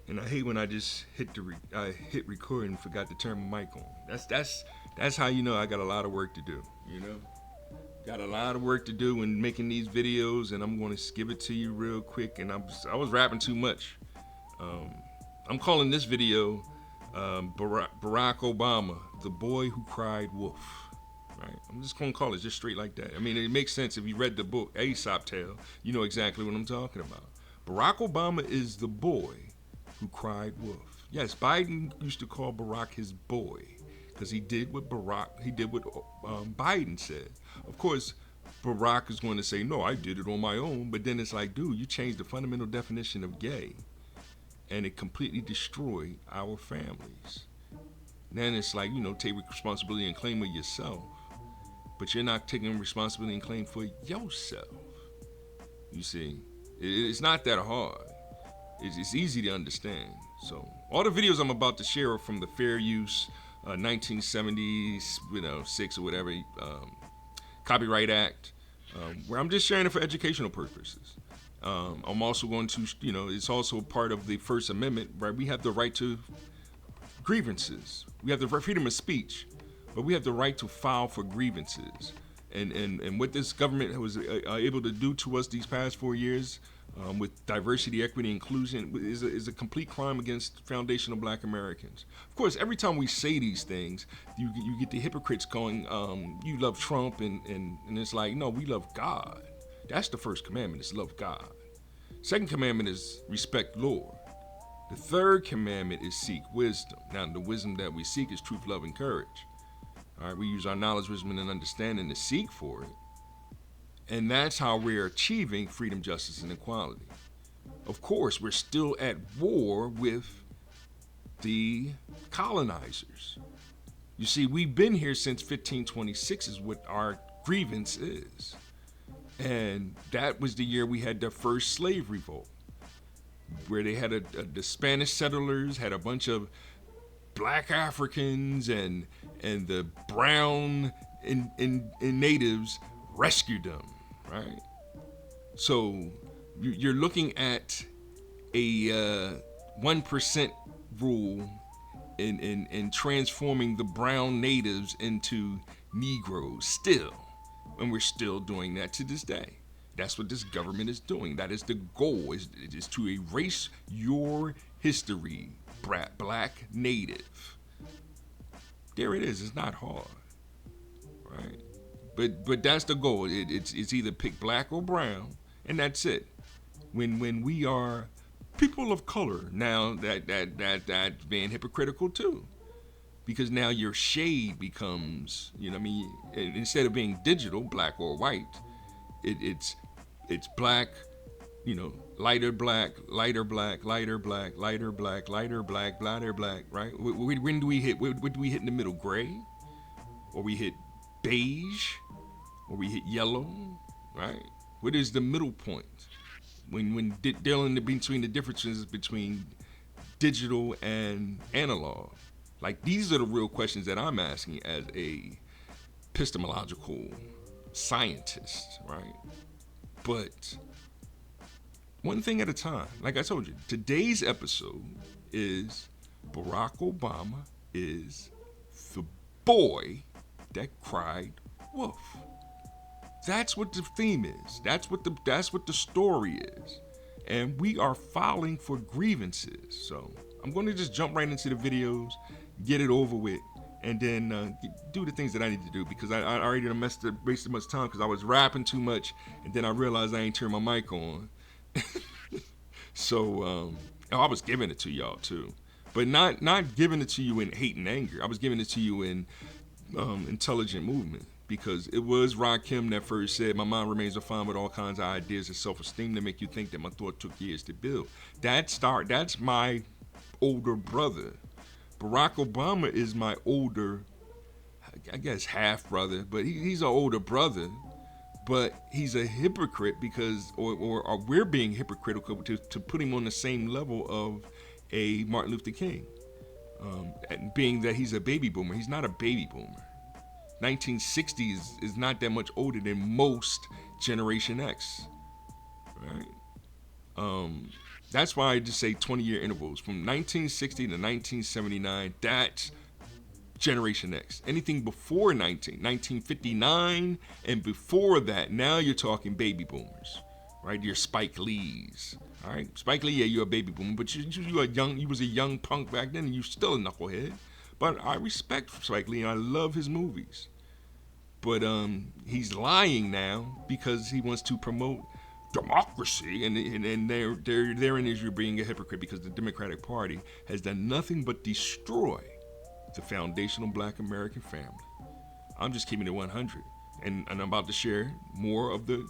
And I hate when I just I hit record and forgot to turn my mic on. That's how you know I got a lot of work to do. You know, got a lot of work to do when making these videos, and I'm going to give it to you real quick. And I was rapping too much. Um, I'm calling this video Barack Obama, the boy who cried wolf. Right? I'm just gonna call it just straight like that. I mean, it makes sense if you read the book Aesop Tale. You know exactly what I'm talking about. Barack Obama is the boy who cried wolf. Yes, Biden used to call Barack his boy because he did what Biden said. Of course, Barack is going to say, no, I did it on my own. But then it's like, dude, you changed the fundamental definition of gay and it completely destroyed our families. Then it's like, take responsibility and claim it yourself. But you're not taking responsibility and claim for yourself. You see, it's not that hard. It's easy to understand. So all the videos I'm about to share are from the Fair Use 1970s, 6 or whatever, Copyright Act, where I'm just sharing it for educational purposes. I'm also going to, it's also part of the First Amendment, right? We have the right to grievances. We have the freedom of speech, but we have the right to file for grievances. And what this government was able to do to us these past 4 years with diversity, equity, inclusion is a complete crime against foundational Black Americans. Of course, every time we say these things, you get the hypocrites going, you love Trump, and it's like, no, we love God. That's the first commandment, is love God. Second commandment is respect Lord. The third commandment is seek wisdom. Now, the wisdom that we seek is truth, love, and courage. All right, we use our knowledge, wisdom, and understanding to seek for it. And that's how we're achieving freedom, justice, and equality. Of course, we're still at war with the colonizers. You see, we've been here since 1526 is what our grievance is. And that was the year we had the first slave revolt, where they had the Spanish settlers had a bunch of Black Africans and the brown in natives rescued them, right? So you're looking at a 1% rule in transforming the brown natives into Negroes still. And we're still doing that to this day. That's what this government is doing. That is the goal, is to erase your history, Black native. There it is. It's not hard, right? But that's the goal. It's either pick Black or brown, and that's it. When we are people of color, now that's being hypocritical too, because now your shade becomes, instead of being digital, black or white, it's black, lighter black, lighter black, lighter black, lighter black, lighter black, lighter black, right? When do we hit? What do we hit in the middle? Gray, or we hit beige, or we hit yellow, right? What is the middle point? When dealing between the differences between digital and analog, like these are the real questions that I'm asking as a epistemological scientist, right? But one thing at a time. Like I told you, today's episode is Barack Obama is the boy that cried wolf. That's what the theme is. That's what the story is. And we are filing for grievances. So I'm going to just jump right into the videos, get it over with, and then do the things that I need to do, because I already wasted much time because I was rapping too much, and then I realized I ain't turned my mic on. So I was giving it to y'all too, but not giving it to you in hate and anger. I was giving it to you in intelligent movement, because it was Rakim that first said, my mind remains refined with all kinds of ideas and self-esteem to make you think that my thought took years to build. That's my older brother. Barack Obama is my older, I guess, half brother, but he's an older brother. But he's a hypocrite because, or we're being hypocritical to put him on the same level of a Martin Luther King, and being that he's a baby boomer. He's not a baby boomer. 1960s is not that much older than most Generation X, right? Um, that's why I just say 20-year intervals from 1960 to 1979. That's Generation X. Anything before 1959 and before that, now you're talking baby boomers, right? You're Spike Lee's. All right, Spike Lee, yeah, you're a baby boomer, but you are young. You was a young punk back then, and you still a knucklehead. But I respect Spike Lee, and I love his movies. But he's lying now because he wants to promote democracy, and therein is you're being a hypocrite because the Democratic Party has done nothing but destroy the foundational Black American family. I'm just keeping it 100, and I'm about to share more of the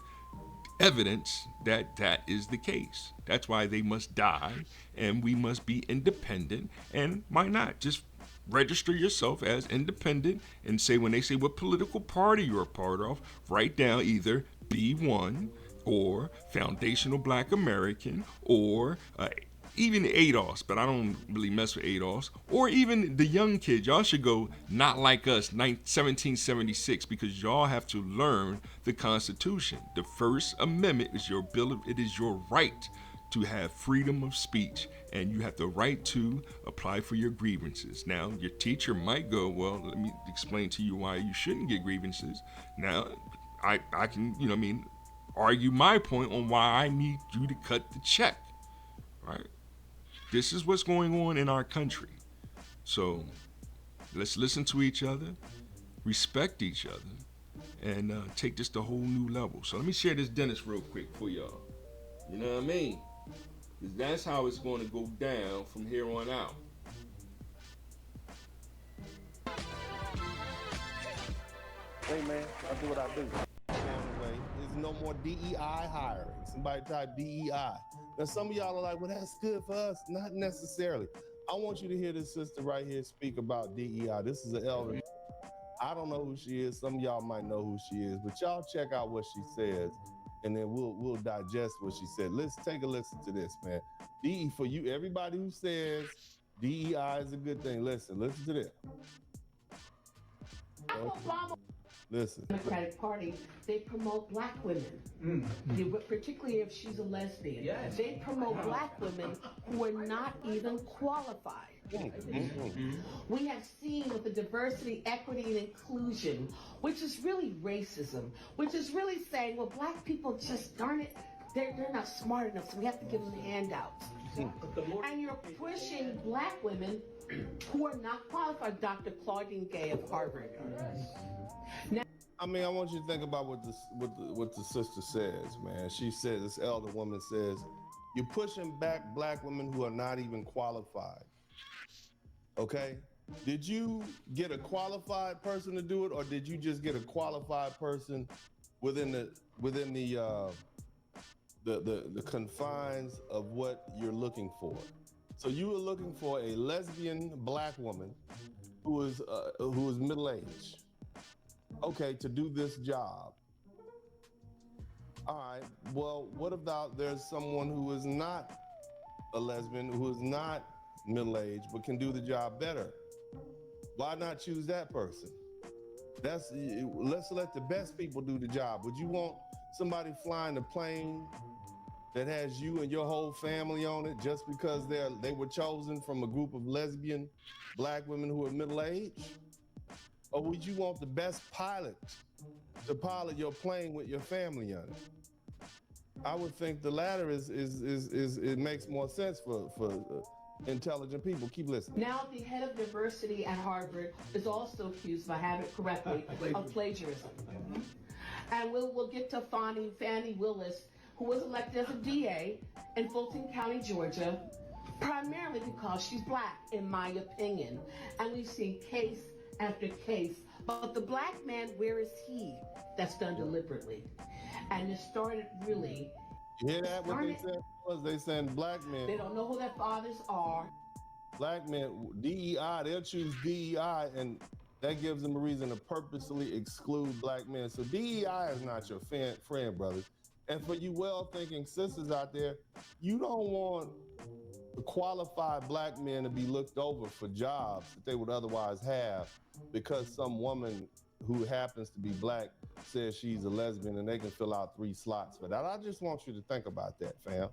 evidence that that is the case. That's why they must die, and we must be independent. And why not just register yourself as independent and say, when they say what political party you're a part of, write down either B1 or Foundational Black American or even ADOS, but I don't really mess with ADOS, or even the young kids. Y'all should go Not Like Us 1776 because y'all have to learn the Constitution. The First Amendment is your bill of, it is your right to have freedom of speech, and you have the right to apply for your grievances. Now, your teacher might go, well, let me explain to you why you shouldn't get grievances. Now, I can, argue my point on why I need you to cut the check, right? This is what's going on in our country. So let's listen to each other, respect each other, and take this to a whole new level. So let me share this dentist real quick for y'all. You know what I mean? Because that's how it's going to go down from here on out. Hey man, I do what I do. There's no more DEI hiring. Somebody type DEI. Now some of y'all are like, well, that's good for us. Not necessarily. I want you to hear this sister right here speak about DEI. This is an elder. I don't know who she is. Some of y'all might know who she is, but y'all check out what she says, and then we'll digest what she said. Let's take a listen to this, man. DE for you, everybody who says DEI is a good thing. Listen to this. Listen. Democratic Party, they promote black women, particularly if she's a lesbian. Yes. They promote black women who are not even qualified. We have seen with the diversity, equity, and inclusion, which is really racism, which is really saying, well, black people just, darn it, they're not smart enough, so we have to give them handouts. And you're pushing black women who are not qualified. Dr. Claudine Gay of Harvard. Now, I mean, I want you to think about what the sister says, man. She says, this elder woman says, you're pushing back black women who are not even qualified. Okay? Did you get a qualified person to do it, or did you just get a qualified person within the confines of what you're looking for? So you were looking for a lesbian black woman who is middle-aged. Okay, to do this job. All right, well, what about there's someone who is not a lesbian, who is not middle-aged, but can do the job better? Why not choose that person? Let's let the best people do the job. Would you want somebody flying a plane that has you and your whole family on it just because they were chosen from a group of lesbian black women who are middle-aged? Or would you want the best pilot to pilot your plane with your family on it? I would think the latter is it makes more sense for intelligent people. Keep listening. Now the head of diversity at Harvard is also accused, if I have it correctly, of plagiarism. And we'll get to Fannie Willis, who was elected as a DA in Fulton County, Georgia, primarily because she's black, in my opinion. And we've seen case after case. But the black man, where is he? That's done deliberately. And it started really. You hear that? What they said was they saying black men. They don't know who their fathers are. Black men, DEI, they'll choose DEI, and that gives them a reason to purposely exclude black men. So DEI is not your friend, brothers. And for you well-thinking sisters out there, you don't want qualified black men to be looked over for jobs that they would otherwise have because some woman who happens to be black says she's a lesbian and they can fill out 3 slots for that. I just want you to think about that, fam.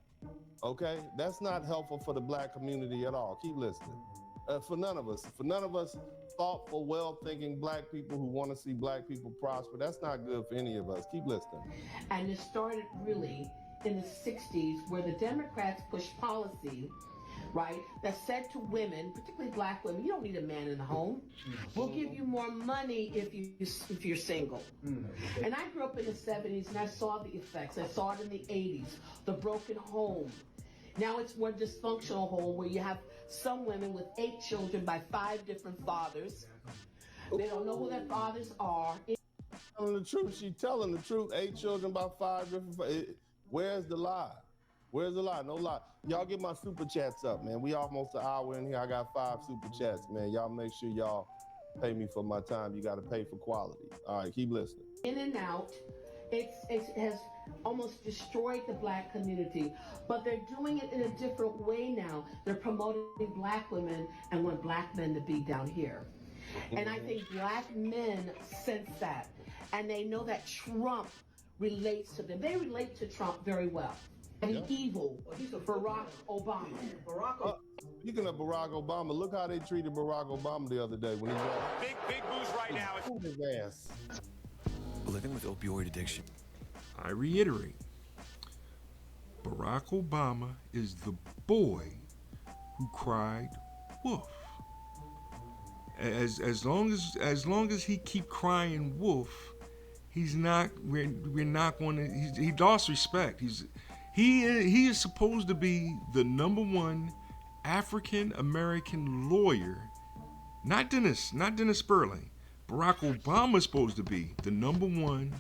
Okay, that's not helpful for the black community at all. Keep listening. For none of us, thoughtful, well-thinking black people who want to see black people prosper, that's not good for any of us. Keep listening. And it started really in the 60s where the Democrats pushed policy, right, that said to women, particularly black women, you don't need a man in the home. We'll give you more money if you're single. And I grew up in the 70s and I saw the effects. I saw it in the 80s, the broken home. Now it's more dysfunctional home where you have some women with 8 children by 5 different fathers. They don't know who their fathers are. Telling the truth, she telling the truth. 8 children by 5 different. Where's the lie? Where's the lie? No lie. Y'all get my super chats up, man. We almost an hour in here. I got 5 super chats, man. Y'all make sure y'all pay me for my time. You got to pay for quality. All right, keep listening. In and out. It has almost destroyed the black community, but they're doing it in a different way now. They're promoting black women and want black men to be down here. And I think black men sense that, and they know that Trump relates to them. They relate to Trump very well. And the evil, Barack Obama. Speaking of Barack Obama, look how they treated Barack Obama the other day when he was big boost right now. his ass. Living with opioid addiction. I reiterate, Barack Obama is the boy who cried wolf. As long as he keep crying wolf, he's not. We're not going to. He lost respect. He is supposed to be the #1 African American lawyer, not Dennis Sperling. Barack Obama is supposed to be the #1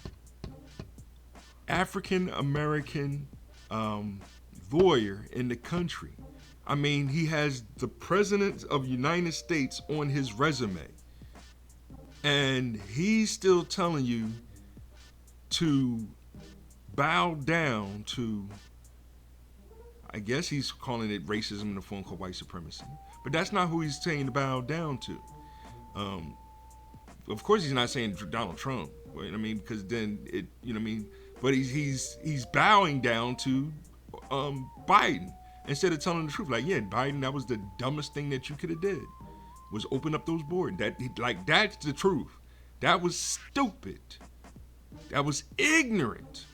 African American lawyer in the country. I mean, he has the President of the United States on his resume. And he's still telling you to bow down to, I guess he's calling it racism in the form called white supremacy. But that's not who he's saying to bow down to. Of course, he's not saying Donald Trump. Right? I mean, because then it, you know what I mean? But he's bowing down to Biden instead of telling the truth. Like, yeah, Biden, that was the dumbest thing that you could have did, was open up those borders. That's the truth. That was stupid. That was ignorant.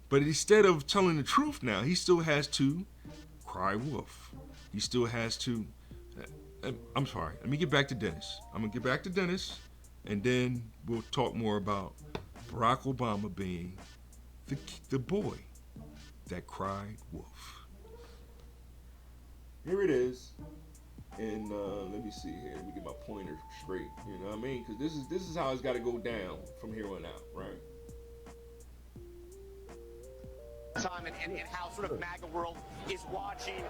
But instead of telling the truth now, he still has to cry wolf. He still has to. I'm sorry. Let me get back to Dennis. I'm gonna get back to Dennis, and then we'll talk more about Barack Obama being the boy that cried wolf. Here it is, and let me see here. Let me get my pointer straight. You know what I mean? Because this is how it's got to go down from here on out, right? Time and how sort of MAGA world is watching.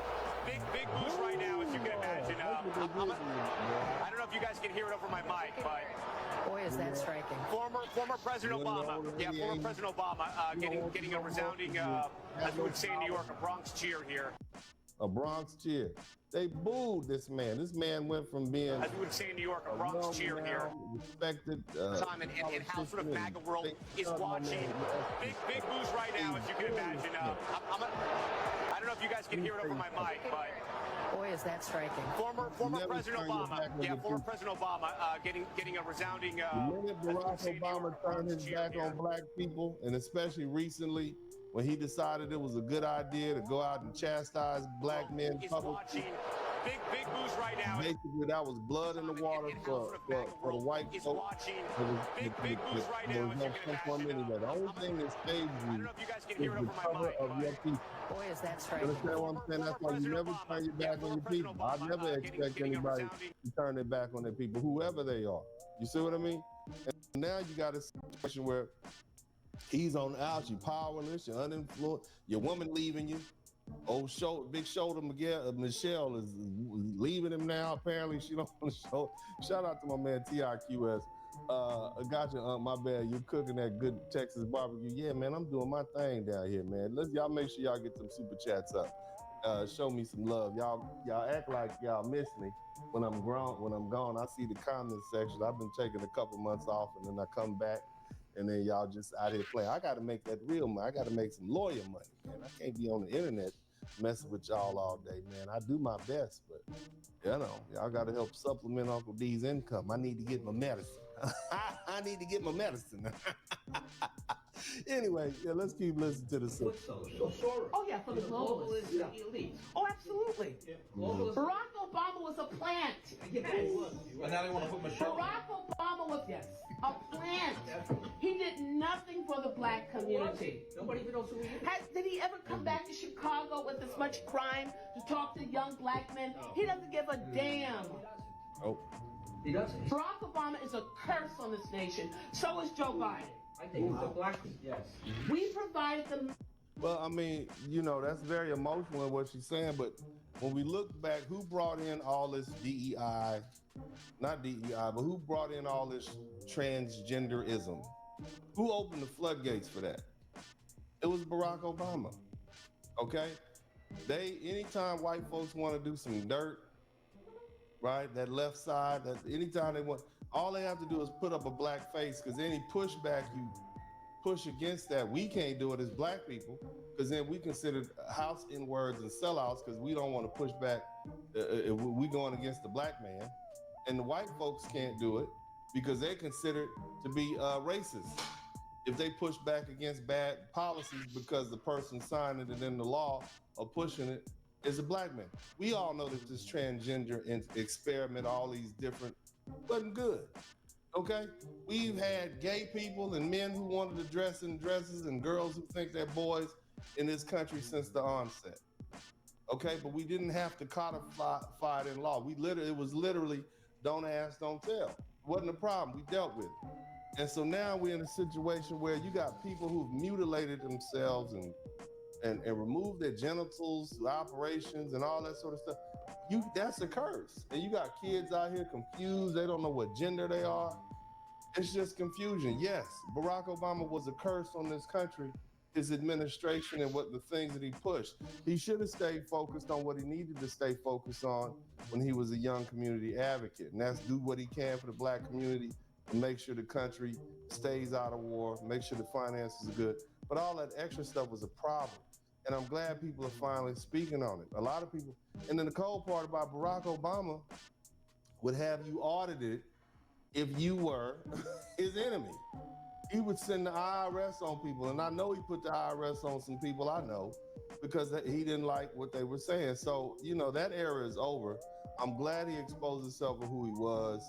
Big boost right now, as you can imagine. I don't know if you guys can hear it over my mic, but boy, is that striking. Former President Obama, former President Obama, getting a resounding, as we would say in New York, a Bronx cheer here. A Bronx cheer. They booed this man. This man went from being, as we would say in New York, a Bronx cheer here. Respected. Time and how sort of MAGA world is watching. Big boost right now, as you can imagine. I don't know if you guys can hear it over my mic, but boy, is that striking. Former President Obama, former President Obama, getting a resounding. The minute Barack Obama turned his back on black people, and especially recently, when he decided it was a good idea to go out and chastise black men publicly. Big boost right now. Basically, that was blood in the water for the white folks. Big boost right now. The only thing that saves you is the cover of your people. Boy, is that striking. You understand what I'm saying? That's why you never turn your back on your people. I never expect anybody to turn their back on their people, whoever they are. You see what I mean? And now you got a situation where he's on the out, you're powerless, you're uninfluenced, your woman leaving you. Big shoulder Michelle is leaving him now. Apparently, she don't want to show. Shout out to my man TIQS. Gotcha, my bad. You're cooking that good Texas barbecue. Yeah, man, I'm doing my thing down here, man. Y'all make sure y'all get some super chats up. Show me some love. Y'all act like y'all miss me when I'm gone. I see the comment section. I've been taking a couple months off, and then I come back. and then y'all just out here playing. I got to make that real money. I got to make some lawyer money, man. I can't be on the internet messing with y'all all day, man. I do my best, but y'all got to help supplement Uncle D's income. I need to get my medicine. I need to get my medicine. Anyway, let's keep listening to the song. Oh yeah, for the globalists, elite. Oh, absolutely. Barack Obama was a plant. Yes. And now they want to put Michelle. Barack Obama was a plant. He did nothing for the black community. Nobody even knows who he is. Did he ever come back to Chicago with as much crime to talk to young black men? He doesn't give a damn. Oh. He doesn't. Barack Obama is a curse on this nation. So is Joe Biden. I think he's a black. Yes. We provided them. Well, I mean, that's very emotional in what she's saying, but when we look back, who brought in all this DEI, not DEI, but who brought in all this transgenderism? Who opened the floodgates for that? It was Barack Obama, okay? Anytime white folks want to do some dirt, right, that left side, that anytime they want, all they have to do is put up a black face, because any pushback you push against that, we can't do it as black people, because then we consider house N-words and sellouts, because we don't want to push back. We going against the black man, and the white folks can't do it because they're considered to be racist if they push back against bad policies because the person signing it in the law or pushing it is a black man. We all know that this transgender experiment, all these different, wasn't good. Okay, we've had gay people and men who wanted to dress in dresses and girls who think they're boys in this country since the onset. Okay, but we didn't have to codify it in law. It was literally don't ask, don't tell. Wasn't a problem. We dealt with it. And so now we're in a situation where you got people who've mutilated themselves and removed their genitals through operations and all that sort of stuff. That's a curse. And you got kids out here confused. They don't know what gender they are. It's just confusion. Yes, Barack Obama was a curse on this country, his administration and what the things that he pushed. He should have stayed focused on what he needed to stay focused on when he was a young community advocate. And that's do what he can for the black community and make sure the country stays out of war, make sure the finances are good. But all that extra stuff was a problem. And I'm glad people are finally speaking on it. A lot of people, and then the cold part about Barack Obama would have you audited if you were his enemy. He would send the IRS on people. And I know he put the IRS on some people I know because he didn't like what they were saying. So, that era is over. I'm glad he exposed himself for who he was.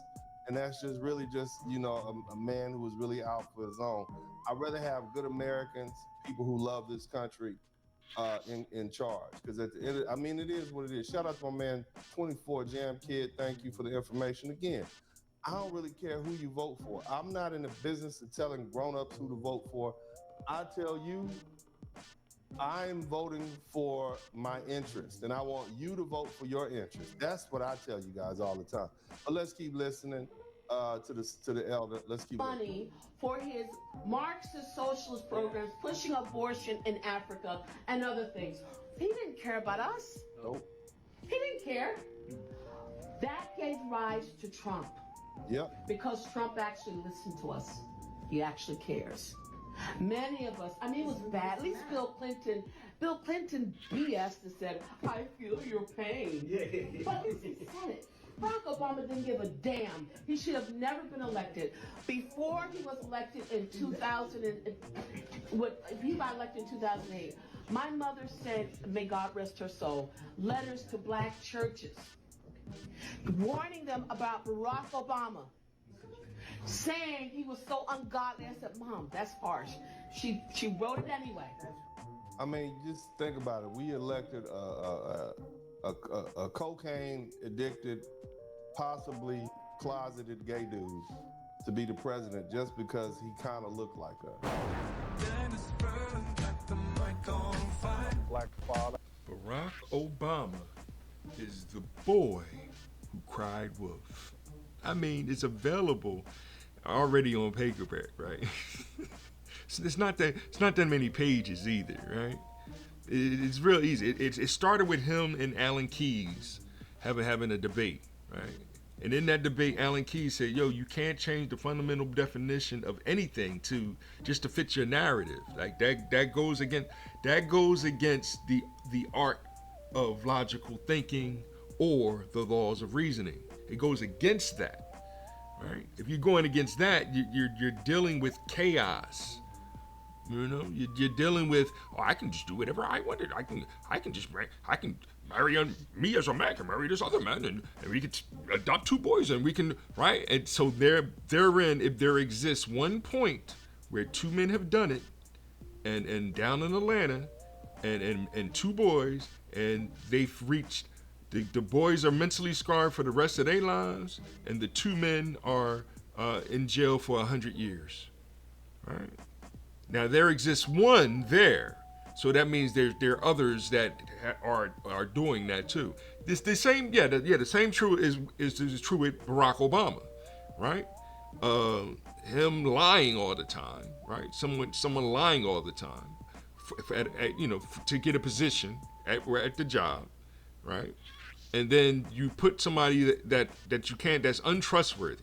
And that's just really just, a man who was really out for his own. I'd rather have good Americans, people who love this country, in charge. Because at the end, it is what it is. Shout out to my man, 24 Jam Kid. Thank you for the information. Again, I don't really care who you vote for. I'm not in the business of telling grown-ups who to vote for. I tell you, I'm voting for my interest, and I want you to vote for your interest. That's what I tell you guys all the time. But let's keep listening to the elder. Let's keep money for his Marxist socialist programs, pushing abortion in Africa and other things. He didn't care about us. Nope. He didn't care. That gave rise to Trump. Yep. Because Trump actually listened to us. He actually cares. Many of us, it was bad. At least Bill Clinton BS and said, I feel your pain. Yeah. But at least he said it. Barack Obama didn't give a damn. He should have never been elected. Before he was elected in 2000, if he got elected in 2008, my mother sent, may God rest her soul, letters to black churches warning them about Barack Obama, saying he was so ungodly. I said, Mom, that's harsh. She wrote it anyway. Just think about it. We elected a cocaine addicted, possibly closeted gay dude to be the president just because he kind of looked like us. Black father. Barack Obama is the boy who cried wolf. It's available already on paperback, right? It's not that many pages either, right? It's real easy. It started with him and Alan Keyes having a debate, right? And in that debate, Alan Keyes said, yo, you can't change the fundamental definition of anything to fit your narrative. Like that goes against the art of logical thinking or the laws of reasoning. It goes against that, right? If you're going against that, you're dealing with chaos. You know, you're dealing with, oh, I can just do whatever I wanted. I can marry me as a man can marry this other man, and we can adopt 2 boys, and we can, right? And so therein, if there exists one point where 2 men have done it, and down in Atlanta, and 2 boys, and they've reached, the boys are mentally scarred for the rest of their lives, and the 2 men are in jail for 100 years, right? Now there exists one there, so that means there are others that are doing that too. The same true is true with Barack Obama, right? Him lying all the time, right? Someone lying all the time, to get a position at the job, right? And then you put somebody that you can't, that's untrustworthy,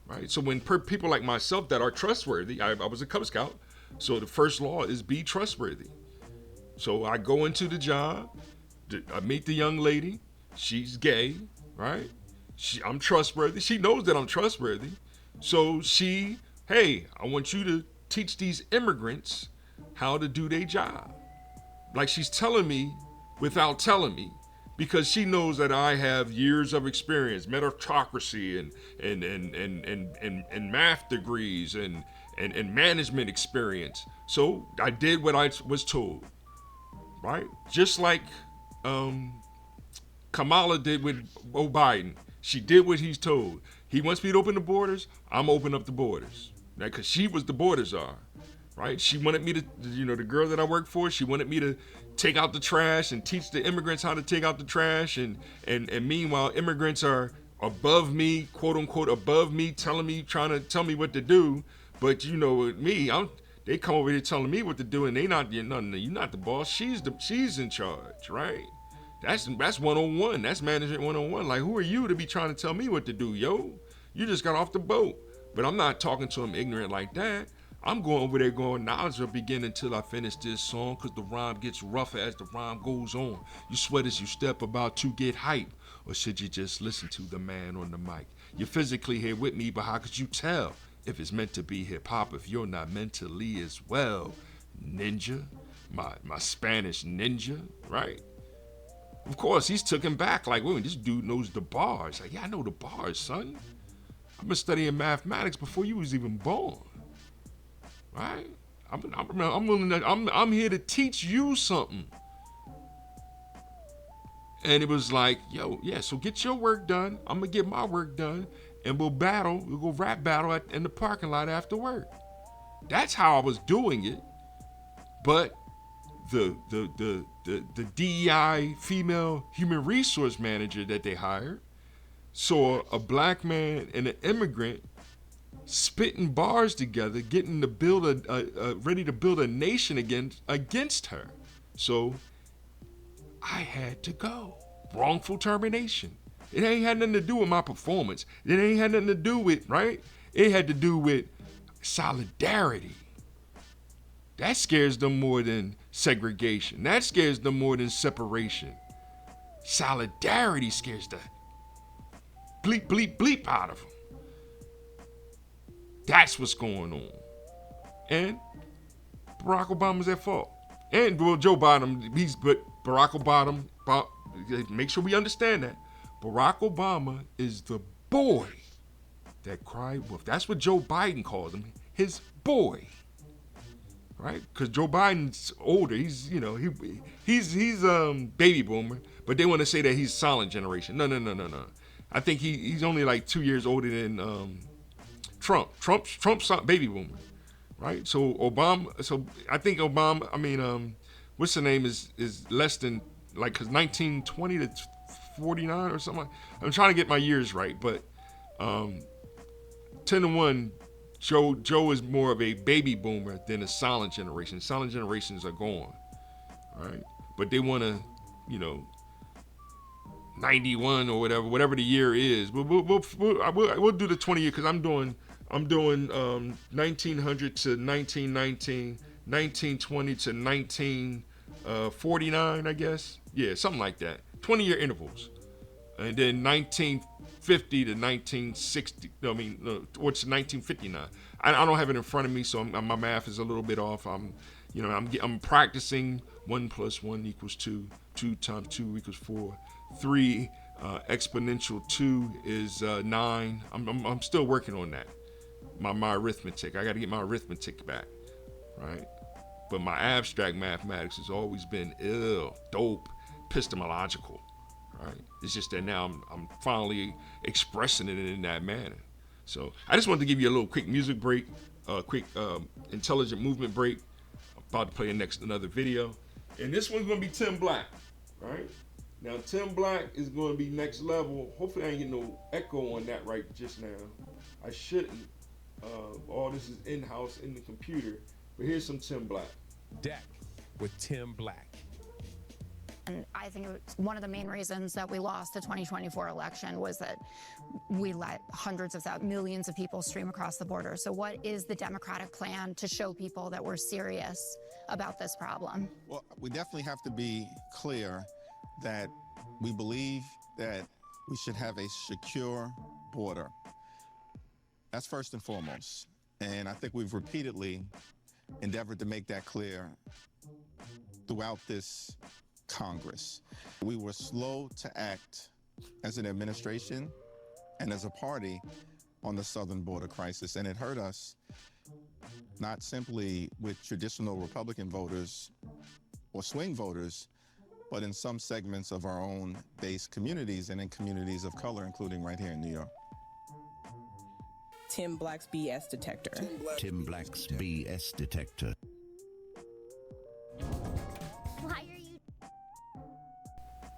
right? So when people like myself that are trustworthy, I was a Cub Scout. So the first law is be trustworthy. So I go into the job, I meet the young lady, she's gay, right? I'm trustworthy. She knows that I'm trustworthy. So hey, I want you to teach these immigrants how to do their job. Like she's telling me without telling me, because she knows that I have years of experience, meritocracy and math degrees and management experience. So I did what I was told, right? Just like Kamala did with Biden. She did what he's told. He wants me to open the borders, I'm open up the borders. Now, because she was the border czar, right? She wanted me to, the girl that I worked for, she wanted me to take out the trash and teach the immigrants how to take out the trash. And meanwhile, immigrants are above me, quote unquote, above me, trying to tell me what to do. But with me, they come over here telling me what to do, and you're not the boss. She's in charge, right? That's 101. That's management 101. Like, who are you to be trying to tell me what to do, yo? You just got off the boat. But I'm not talking to him ignorant like that. I'm going over there going, knowledge will begin until I finish this song, because the rhyme gets rougher as the rhyme goes on. You sweat as you step about to get hype, or should you just listen to the man on the mic? You're physically here with me, but how could you tell if it's meant to be hip-hop if you're not mentally as well? Ninja, my Spanish ninja, right? Of course, he's taken back like, wait, this dude knows the bars. Like, yeah, I know the bars, son. I've been studying mathematics before you was even born. Right? I'm here to teach you something. And it was like, yo, yeah, so get your work done. I'm gonna get my work done, and we'll battle. We'll go rap battle in the parking lot after work. That's how I was doing it. But the DEI female human resource manager that they hired saw a black man and an immigrant spitting bars together, getting to build ready to build a nation against her. So I had to go. Wrongful termination. It ain't had nothing to do with my performance. It ain't had nothing to do with, right? It had to do with solidarity. That scares them more than segregation. That scares them more than separation. Solidarity scares the bleep, bleep, bleep out of them. That's what's going on. And Barack Obama's at fault. And well, Joe Biden, but Barack Obama, make sure we understand that. Barack Obama is the boy that cried wolf. That's what Joe Biden calls him, his boy. Right? Because Joe Biden's older. He's baby boomer, but they want to say that he's silent generation. No. I think he's only like 2 years older than Trump. Trump's baby boomer, right? So I think Obama. What's the name is less than, like, cause 1920 to 49 or something. I'm trying to get my years right, but 10-1. Joe is more of a baby boomer than a silent generation. Silent generations are gone, right? But they want to, 91 or whatever the year is. We'll do the 20 year because I'm doing 1900 to 1919, 1920 to 1949, I guess. Yeah, something like that. 20-year intervals, and then 1950 to 1960. What's 1959? I don't have it in front of me, so my math is a little bit off. I'm practicing 1 + 1 = 2. 2 × 2 = 4. 3 exponential 2 is 9. I'm still working on that. My arithmetic. I got to get my arithmetic back, right? But my abstract mathematics has always been dope, epistemological, right? It's just that now I'm finally expressing it in that manner. So I just wanted to give you a little quick music break, quick intelligent movement break. I'm about to play another video, and this one's gonna be Tim Black, right? Now Tim Black is gonna be next level. Hopefully I ain't getting no echo on that right just now. I shouldn't. All this is in-house in the computer, but here's some Tim Black. Deck with Tim Black. And I think it's one of the main reasons that we lost the 2024 election was that we let hundreds of millions of people stream across the border. So what is the Democratic plan to show people that we're serious about this problem? Well, we definitely have to be clear that we believe that we should have a secure border. That's first and foremost. And I think we've repeatedly endeavored to make that clear throughout this Congress. We were slow to act as an administration and as a party on the southern border crisis, and it hurt us not simply with traditional Republican voters or swing voters, but in some segments of our own base communities and in communities of color, including right here in New York. Tim Black's BS detector. Tim Black's BS detector. Why are you?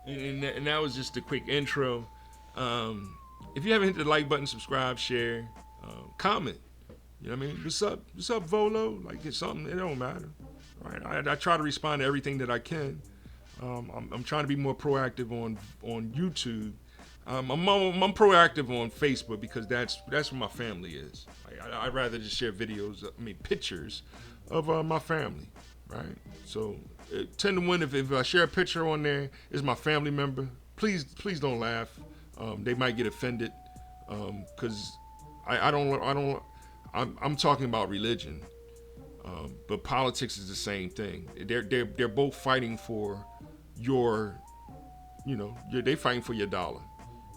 And that was just a quick intro. If you haven't hit the like button, subscribe, share, comment. You know what I mean? What's up? What's up, Volo? Like it's something. It don't matter. Right? I try to respond to everything that I can. I'm trying to be more proactive on YouTube. I'm proactive on Facebook because that's where my family is. I'd rather just share pictures of my family, right? So 10 to 1 if I share a picture on there, it's my family member. Please don't laugh. They might get offended because I'm talking about religion, but politics is the same thing. They're both fighting for they fighting for your dollar.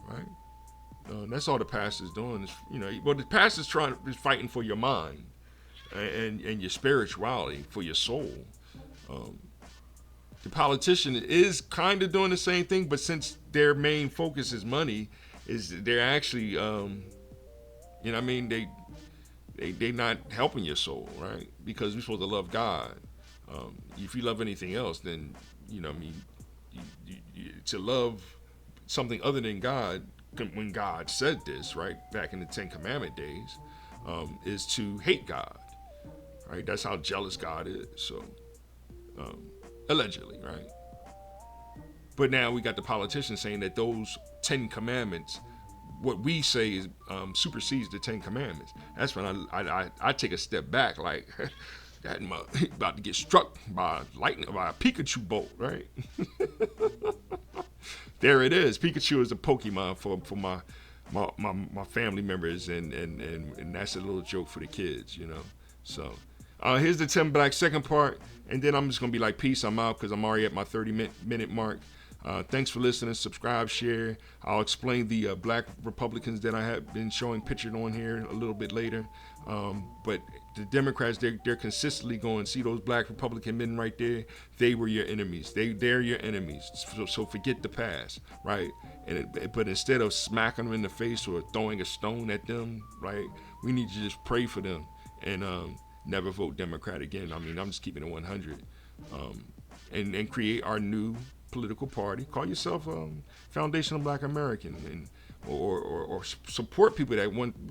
Right, that's all the pastor's doing. Is the pastor's fighting for your mind and your spirituality, for your soul. The politician is kind of doing the same thing, but since their main focus is money, they're actually, they're not helping your soul, right? Because we're supposed to love God. If you love anything else, then to love something other than God, when God said this, right, back in the 10 Commandment days, is to hate God, right? That's how jealous God is. So, allegedly, right? But now we got the politicians saying that those 10 Commandments, what we say is supersedes the 10 Commandments. That's when I take a step back, like that about to get struck by lightning, by a Pikachu bolt, right? There it is. Pikachu is a Pokemon for my family members, and that's a little joke for the kids, So here's the Tim Black second part, and then I'm just gonna be like, peace, I'm out, because I'm already at my 30-minute mark. Thanks for listening. Subscribe, share. I'll explain the black Republicans that I have been showing pictured on here a little bit later. But the Democrats, they're consistently going, see those black Republican men right there? They were your enemies. They're your enemies. So forget the past, right? But instead of smacking them in the face or throwing a stone at them, right? We need to just pray for them and never vote Democrat again. I mean, I'm just keeping it 100. And create our new political party. Call yourself Foundational Black American, and or support people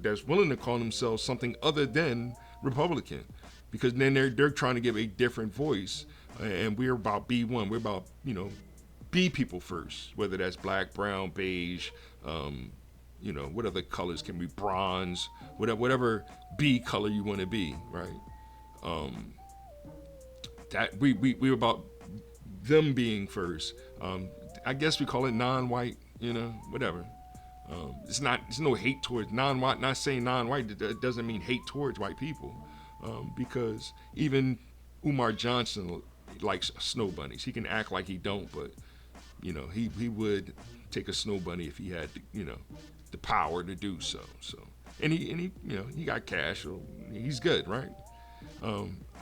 that's willing to call themselves something other than Republican, because then they're trying to give a different voice, and we're about B1. We're about be people first, whether that's black, brown, beige, what other colors can be, bronze, whatever be color you want to be, right? That we're about them being first. I guess we call it non-white, whatever. It's no hate towards non-white. Not saying non-white doesn't mean hate towards white people, because even Umar Johnson likes snow bunnies. He can act like he don't, but he would take a snow bunny if he had the power to do so. And he got cash, so he's good, right?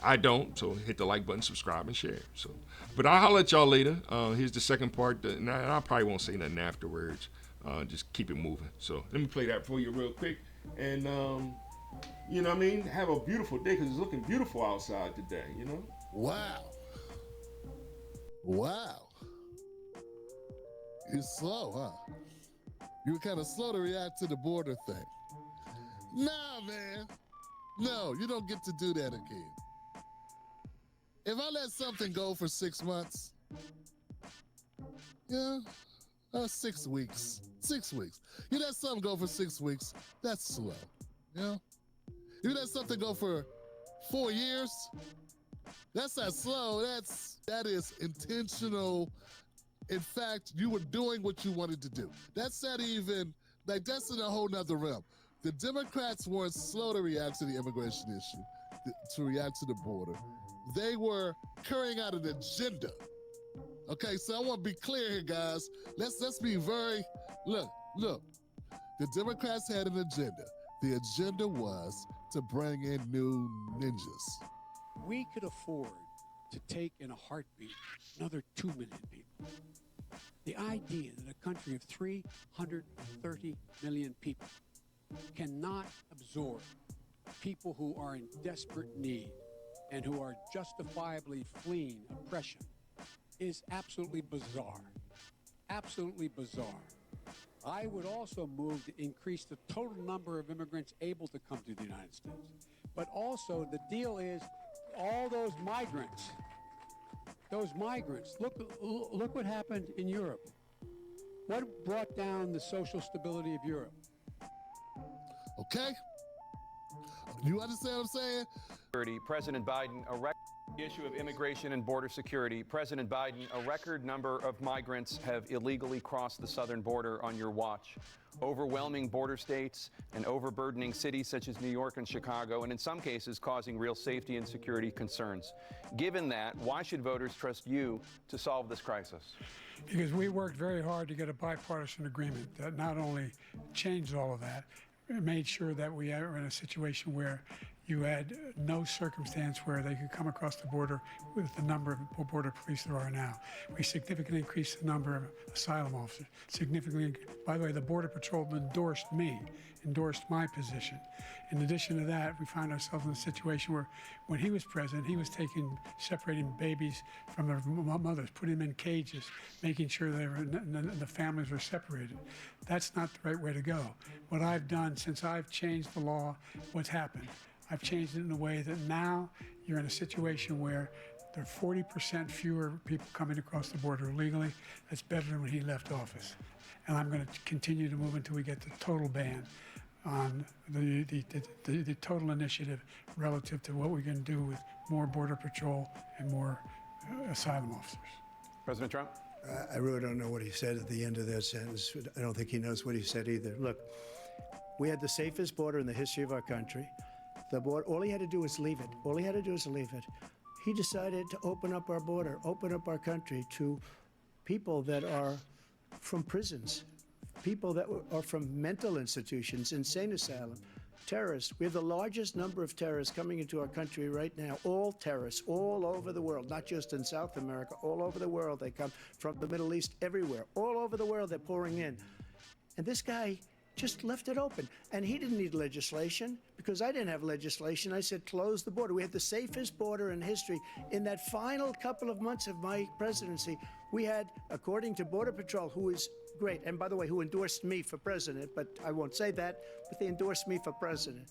I don't, so hit the like button, subscribe, and share. So, but I'll holler at y'all later. Here's the second part, and I probably won't say nothing afterwards. Just keep it moving. So let me play that for you real quick, and you know what I mean? Have a beautiful day, because it's looking beautiful outside today. Wow. You're slow, huh? You were kind of slow to react to the border thing. Nah, man. No, you don't get to do that again. If I let something go for 6 months, 6 weeks. 6 weeks. You let something go for 6 weeks, that's slow. You let something go for 4 years, that's not slow. That is intentional. In fact, you were doing what you wanted to do. That's not even, that's in a whole nother realm. The Democrats weren't slow to react to the immigration issue, to react to the border. They were carrying out an agenda. Okay, so I want to be clear here, guys. Let's be very, look. The Democrats had an agenda. The agenda was to bring in new ninjas. We could afford to take in a heartbeat another 2 million people. The idea that a country of 330 million people cannot absorb people who are in desperate need and who are justifiably fleeing oppression is absolutely bizarre. Absolutely bizarre. I would also move to increase the total number of immigrants able to come to the United States. But also the deal is all those migrants, look what happened in Europe. What brought down the social stability of Europe? Okay? You understand what I'm saying? President Biden, the issue of immigration and border security. President Biden, a record number of migrants have illegally crossed the southern border on your watch. Overwhelming border states and overburdening cities such as New York and Chicago, and in some cases causing real safety and security concerns. Given that, why should voters trust you to solve this crisis? Because we worked very hard to get a bipartisan agreement that not only changed all of that, it made sure that we are in a situation where you had no circumstance where they could come across the border with the number of border police there are now. We significantly increased the number of asylum officers. By the way, the Border Patrol endorsed my position. In addition to that, we find ourselves in a situation where when he was president, he was separating babies from their mothers, putting them in cages, making sure the families were separated. That's not the right way to go. What I've done since I've changed the law, what's happened? I've changed it in a way that now you're in a situation where there are 40% fewer people coming across the border illegally. That's better than when he left office. And I'm going to continue to move until we get the total ban on the total initiative relative to what we can do with more Border Patrol and more asylum officers. President Trump? I really don't know what he said at the end of that sentence. I don't think he knows what he said either. Look, we had the safest border in the history of our country. The border, all he had to do was leave it. All he had to do was leave it. He decided to open up our border, open up our country to people that are from prisons, people that are from mental institutions, insane asylum, terrorists. We have the largest number of terrorists coming into our country right now, all terrorists, all over the world, not just in South America, all over the world. They come from the Middle East, everywhere, all over the world they're pouring in. And this guy just left it open. And he didn't need legislation because I didn't have legislation. I said, close the border. We had the safest border in history. In that final couple of months of my presidency, we had, according to Border Patrol, who is great, and by the way, who endorsed me for president, but I won't say that, but they endorsed me for president.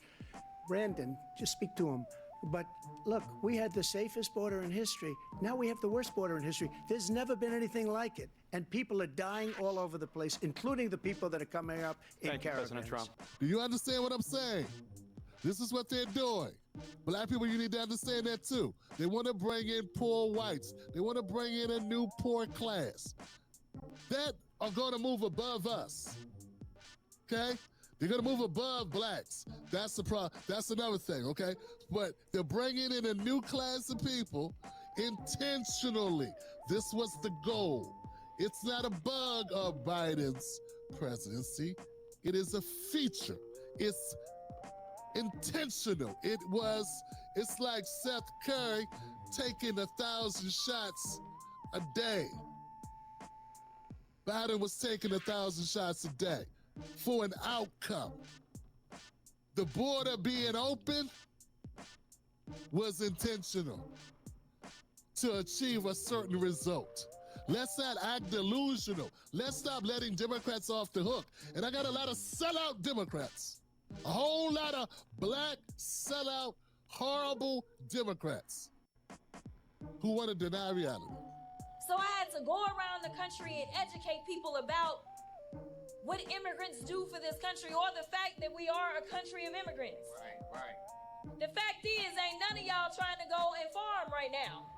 Brandon, just speak to him. But look, we had the safest border in history. Now we have the worst border in history. There's never been anything like it. And people are dying all over the place, including the people that are coming up in Thank you, caravans. President Trump. Do you understand what I'm saying? This is what they're doing. Black people, you need to understand that too. They want to bring in poor whites. They want to bring in a new poor class that are going to move above us. Okay? They're going to move above blacks. That's the problem. That's another thing, okay? But they're bringing in a new class of people intentionally. This was the goal. It's not a bug of Biden's presidency. It is a feature. It's intentional. It's like Seth Curry taking 1,000 shots a day. Biden was taking 1,000 shots a day for an outcome. The border being open was intentional to achieve a certain result. Let's not act delusional. Let's stop letting Democrats off the hook. And I got a lot of sellout Democrats. A whole lot of black, sellout, horrible Democrats who want to deny reality. So I had to go around the country and educate people about what immigrants do for this country, or the fact that we are a country of immigrants. Right. The fact is, ain't none of y'all trying to go and farm right now.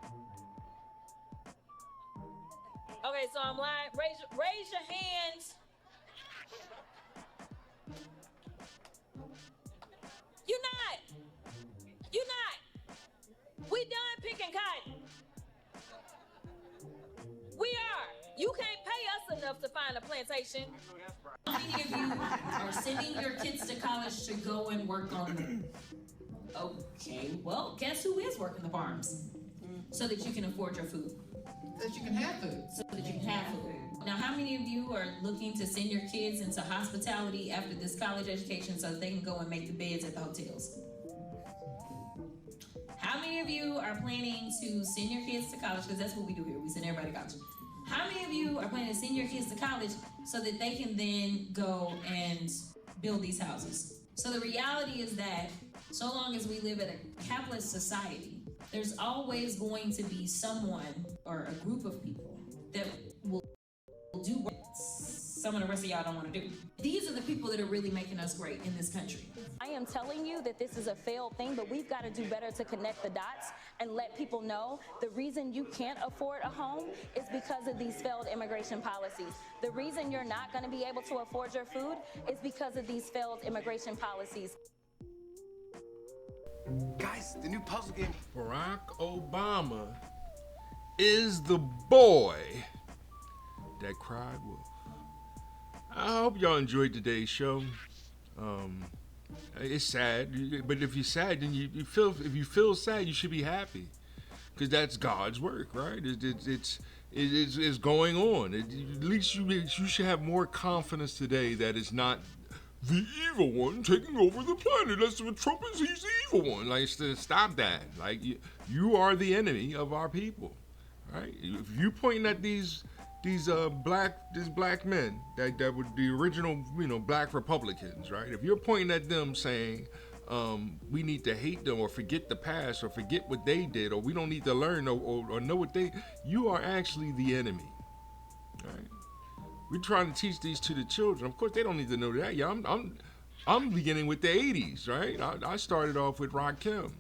Okay, so I'm lying. Raise your hands. You're not. We done picking cotton. We are. You can't pay us enough to find a plantation. How many of you are sending your kids to college to go and work on them? Okay, well, guess who is working the farms? So that you can afford your food. That you can have food. So that you can have food. Now, how many of you are looking to send your kids into hospitality after this college education so that they can go and make the beds at the hotels? How many of you are planning to send your kids to college? Because that's what we do here. We send everybody to college. How many of you are planning to send your kids to college so that they can then go and build these houses? So the reality is that so long as we live in a capitalist society, there's always going to be someone or a group of people that will do what some of the rest of y'all don't want to do. These are the people that are really making us great in this country. I am telling you that this is a failed thing, but we've got to do better to connect the dots and let people know the reason you can't afford a home is because of these failed immigration policies. The reason you're not going to be able to afford your food is because of these failed immigration policies. Guys, the new puzzle game. Barack Obama is the boy that cried wolf. I hope y'all enjoyed today's show. It's sad, but if you're sad, then you feel. If you feel sad, you should be happy, because that's God's work, right? It's going on. At least you should have more confidence today that it's not the evil one taking over the planet. That's what Trump is. He's the evil one. Like, stop that. Like, you are the enemy of our people, right? If you pointing at these black men that were the original, black Republicans, right? If you're pointing at them saying we need to hate them or forget the past or forget what they did or we don't need to learn or know what you are actually the enemy, right? We're trying to teach these to the children. Of course, they don't need to know that. Yeah, I'm beginning with the 80s, right? I started off with Rakim.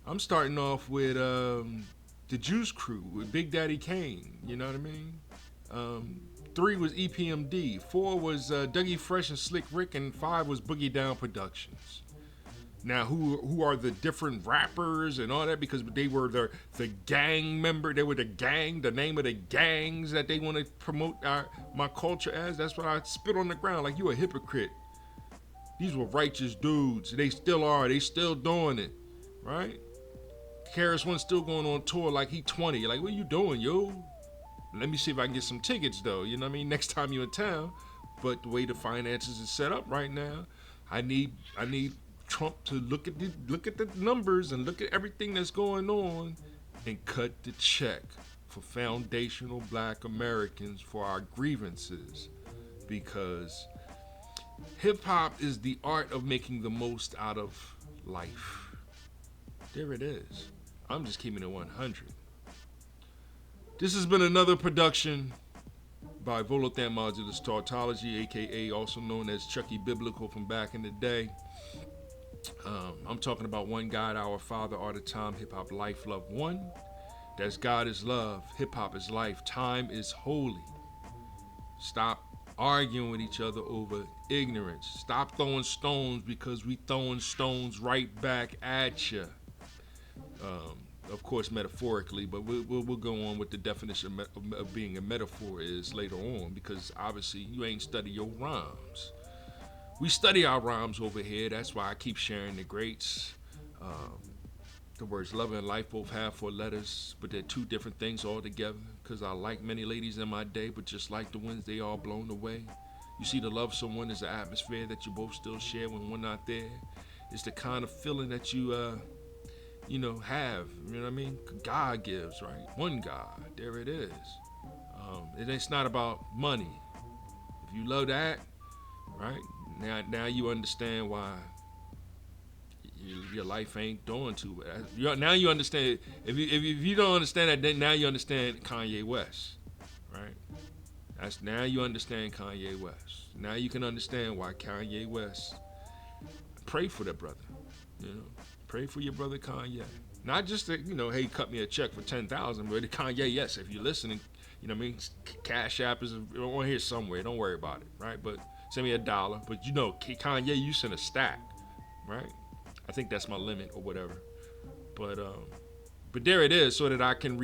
I'm starting off with the Juice Crew with Big Daddy Kane. You know what I mean? 3 was EPMD, 4 was Dougie Fresh and Slick Rick, and 5 was Boogie Down Productions. Now, who are the different rappers and all that? Because they were the gang member. They were the gang, the name of the gangs that they want to promote my culture as. That's what I spit on the ground like you a hypocrite. These were righteous dudes. They still are. They still doing it, right? Karis One's still going on tour like he 20. Like, what you doing, yo? Let me see if I can get some tickets, though. You know what I mean? Next time you're in town. But the way the finances is set up right now, I need Trump to look at the numbers and look at everything that's going on and cut the check for foundational black Americans for our grievances, because hip hop is the art of making the most out of life. There it is. I'm just keeping it 100. This has been another production by Volothan Modulus Tautology, aka also known as Chucky Biblical from back in the day. I'm talking about One God, Our Father, Art of Time, Hip Hop, Life, Love, One. That's God is love, hip hop is life, time is holy. Stop arguing with each other over ignorance. Stop throwing stones because we throwing stones right back at you. Of course, metaphorically, but we'll go on with the definition of being a metaphor is later on, because obviously you ain't study your rhymes. We study our rhymes over here. That's why I keep sharing the greats. The words love and life both have 4 letters, but they're 2 different things altogether. Because I like many ladies in my day, but just like the winds, they all blown away. You see, to love someone is an atmosphere that you both still share when one not there. It's the kind of feeling that you have. You know what I mean? God gives, right? One God. There it is. It's not about money. If you love that, right? Now you understand why your life ain't doing too well. Now you understand. If you don't understand that, then now you understand Kanye West, right? Now you understand Kanye West. Now you can understand why Kanye West. Pray for that brother, Pray for your brother Kanye. Not just that, hey, cut me a check for 10,000, but Kanye, yes, if you're listening, Cash App is on here somewhere. Don't worry about it, right? But send me $1. But Kanye, you send a stack, right? I think that's my limit or whatever. But there it is, so that I can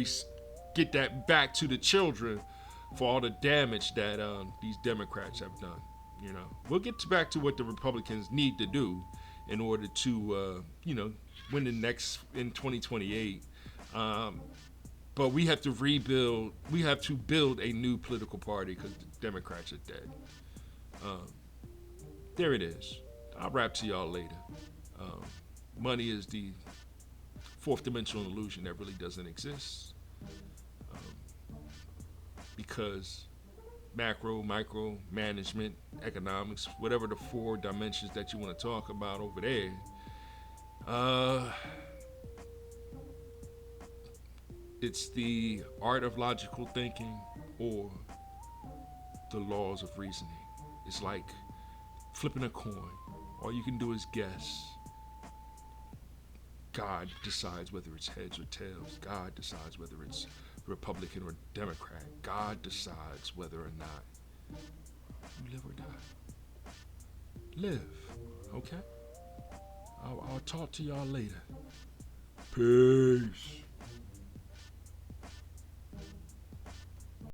get that back to the children for all the damage that these Democrats have done. We'll get back to what the Republicans need to do in order to, win the next in 2028. But we have to rebuild. We have to build a new political party because the Democrats are dead. There it is. I'll rap to y'all later. Money is the 4th dimensional illusion that really doesn't exist. Because macro, micro, management, economics, whatever the 4 dimensions that you want to talk about over there, it's the art of logical thinking or the laws of reasoning. It's like flipping a coin. All you can do is guess. God decides whether it's heads or tails. God decides whether it's Republican or Democrat. God decides whether or not you live or die. Live, okay? I'll talk to y'all later. Peace.